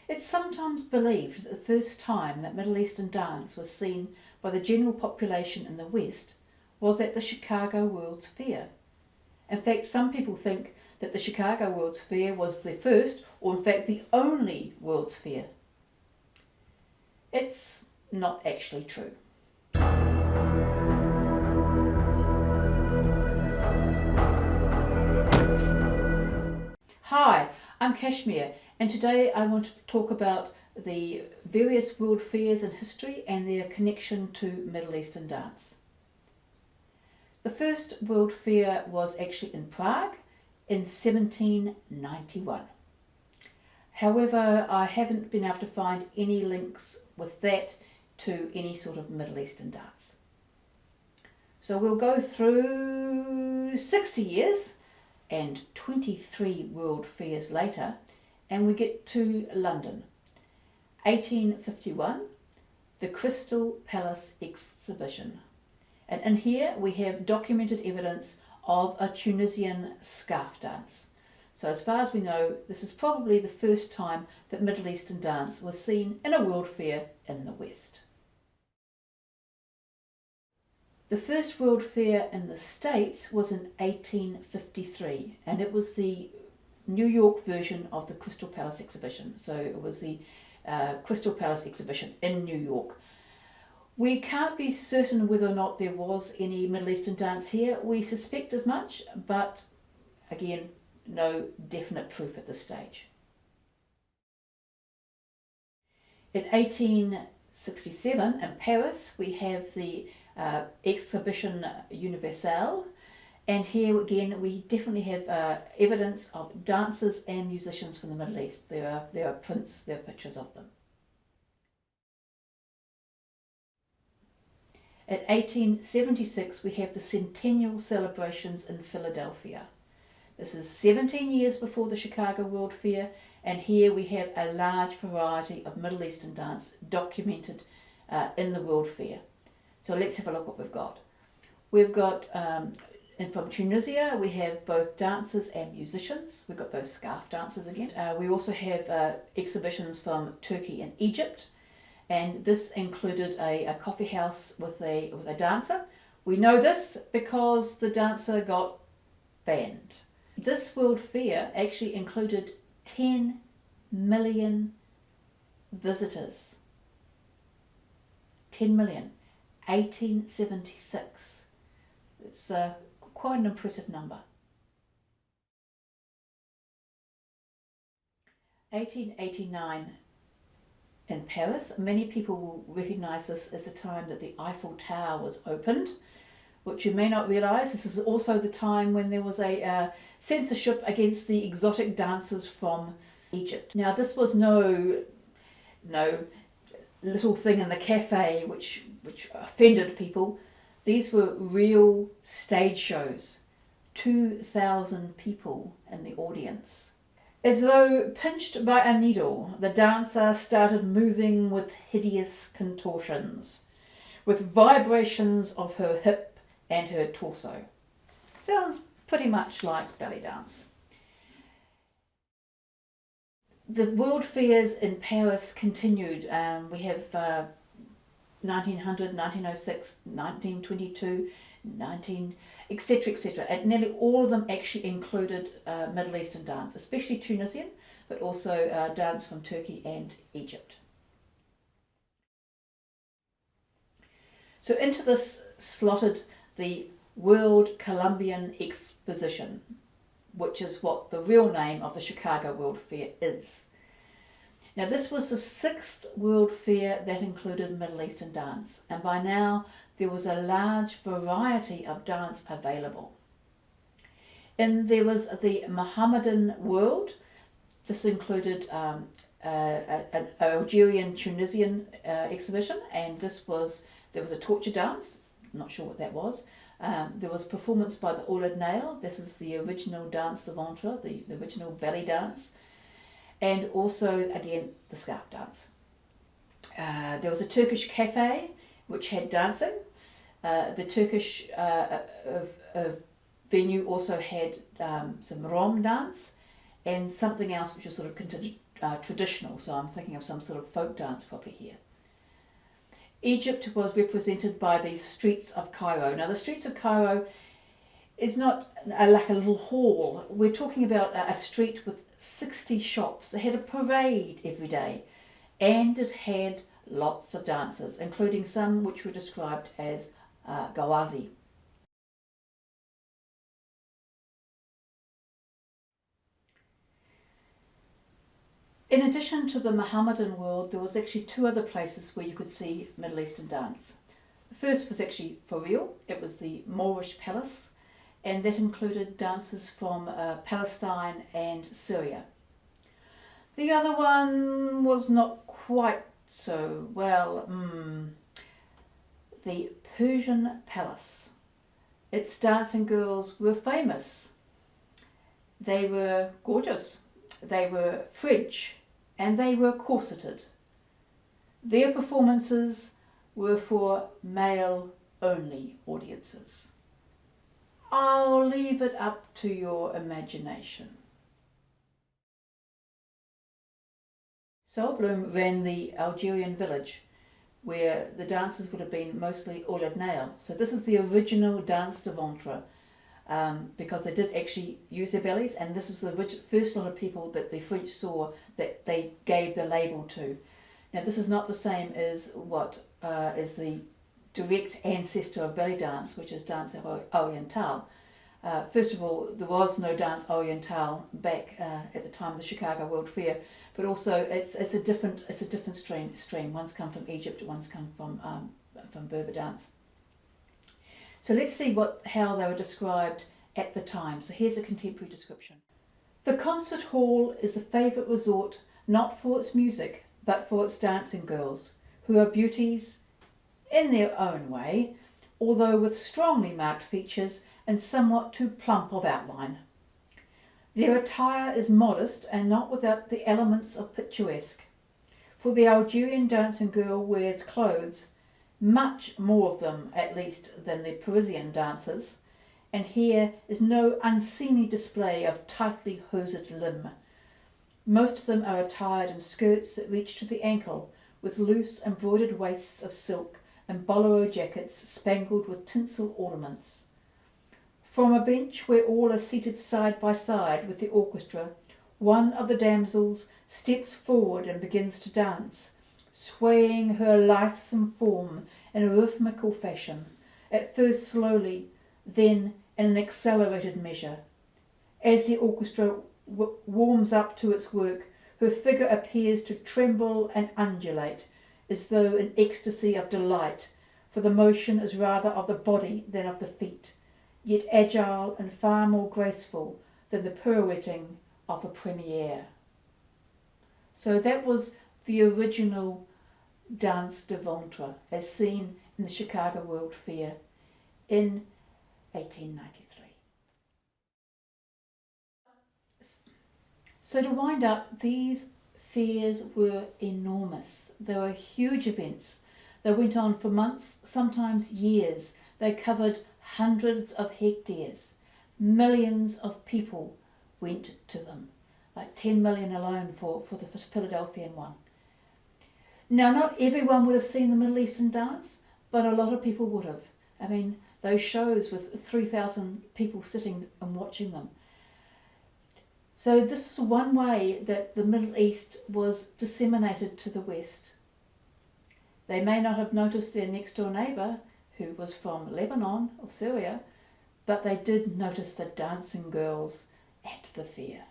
It's sometimes believed that the first time that Middle Eastern dance was seen by the general population in the West was at the Chicago World's Fair. In fact, some people think that the Chicago World's Fair was the first, or in fact the only World's Fair. It's not actually true. Hi, I'm Kashmir, and today I want to talk about the various world fairs in history and their connection to Middle Eastern dance. The first World Fair was actually in Prague in 1791. However, I haven't been able to find any links with that to any sort of Middle Eastern dance. So we'll go through 60 years and 23 World Fairs later, and we get to London. 1851, the Crystal Palace exhibition. And in here we have documented evidence of a Tunisian scarf dance. So as far as we know, this is probably the first time that Middle Eastern dance was seen in a World Fair in the West. The first World Fair in the States was in 1853, and it was the New York version of the Crystal Palace exhibition. So it was the Crystal Palace exhibition in New York. We can't be certain whether or not there was any Middle Eastern dance here. We suspect as much, but again, no definite proof at this stage. In 1867 in Paris, we have the Exhibition Universelle, and here again we definitely have evidence of dancers and musicians from the Middle East. There are prints, there are pictures of them. In 1876 we have the centennial celebrations in Philadelphia. This is 17 years before the Chicago World Fair, and here we have a large variety of Middle Eastern dance documented in the World Fair. So let's have a look what we've got. We've got, and from Tunisia, we have both dancers and musicians. We've got those scarf dancers again. We also have exhibitions from Turkey and Egypt, and this included a coffee house with a dancer. We know this because the dancer got banned. This World Fair actually included 10 million visitors. 10 million. 1876. It's quite an impressive number. 1889 in Paris. Many people will recognise this as the time that the Eiffel Tower was opened, which you may not realise. This is also the time when there was a censorship against the exotic dancers from Egypt. Now this was no little thing in the cafe which offended people. These were real stage shows. 2,000 people in the audience. As though pinched by a needle, the dancer started moving with hideous contortions, with vibrations of her hip and her torso. Sounds pretty much like belly dance. The World Fairs in Paris continued. We have 1900, 1906, 1922, etc., etc. And nearly all of them actually included Middle Eastern dance, especially Tunisian, but also dance from Turkey and Egypt. So into this slotted the World Columbian Exposition, which is what the real name of the Chicago World Fair is. Now this was the 6th World Fair that included Middle Eastern dance, and by now there was a large variety of dance available. And there was the Mohammedan world. This included an Algerian Tunisian exhibition, and there was a torture dance. I'm not sure what that was. There was performance by the Ouled Nail. This is the original dance de ventre, the original belly dance. And also, again, the scarf dance. There was a Turkish cafe which had dancing. The Turkish venue also had some Rom dance and something else which was sort of traditional, so I'm thinking of some sort of folk dance probably here. Egypt was represented by these streets of Cairo. Now the streets of Cairo is not like a little hall. We're talking about a street with 60 shops. It had a parade every day, and it had lots of dancers, including some which were described as gawazi. In addition to the Mohammedan world, there was actually two other places where you could see Middle Eastern dance. The first was actually for real. It was the Moorish Palace, and that included dancers from Palestine and Syria. The other one was not quite so well. The Persian Palace. Its dancing girls were famous. They were gorgeous. They were French, and they were corseted. Their performances were for male-only audiences. I'll leave it up to your imagination. Bloom ran the Algerian village, where the dancers would have been mostly Ouled Nail. So this is the original dance de ventre, because they did actually use their bellies, and this was the first lot of people that the French saw that they gave the label to. Now this is not the same as what is the direct ancestor of belly dance, which is Danse Orientale. First of all, there was no Danse Orientale back at the time of the Chicago World Fair, but also it's a different stream. One's come from Egypt, one's come from Berber dance. So let's see how they were described at the time. So here's a contemporary description. The concert hall is the favourite resort not for its music, but for its dancing girls, who are beauties in their own way, although with strongly marked features and somewhat too plump of outline. Their attire is modest and not without the elements of picturesque, for the Algerian dancing girl wears clothes, much more of them at least than the Parisian dancers, and here is no unseemly display of tightly hosed limb. Most of them are attired in skirts that reach to the ankle, with loose embroidered waists of silk and bolero jackets spangled with tinsel ornaments. From a bench where all are seated side by side with the orchestra, one of the damsels steps forward and begins to dance, swaying her lithesome form in a rhythmical fashion, at first slowly, then in an accelerated measure. As the orchestra warms up to its work, her figure appears to tremble and undulate, as though in ecstasy of delight, for the motion is rather of the body than of the feet, yet agile and far more graceful than the pirouetting of a premiere. So that was the original Danse de ventre as seen in the Chicago World Fair in 1893. So to wind up, these fairs were enormous. They were huge events. They went on for months, sometimes years. They covered hundreds of hectares. Millions of people went to them, like 10 million alone for the Philadelphian one. Now, not everyone would have seen the Middle Eastern dance, but a lot of people would have. I mean, those shows with 3,000 people sitting and watching them. So this is one way that the Middle East was disseminated to the West. They may not have noticed their next door neighbour, who was from Lebanon or Syria, but they did notice the dancing girls at the fair.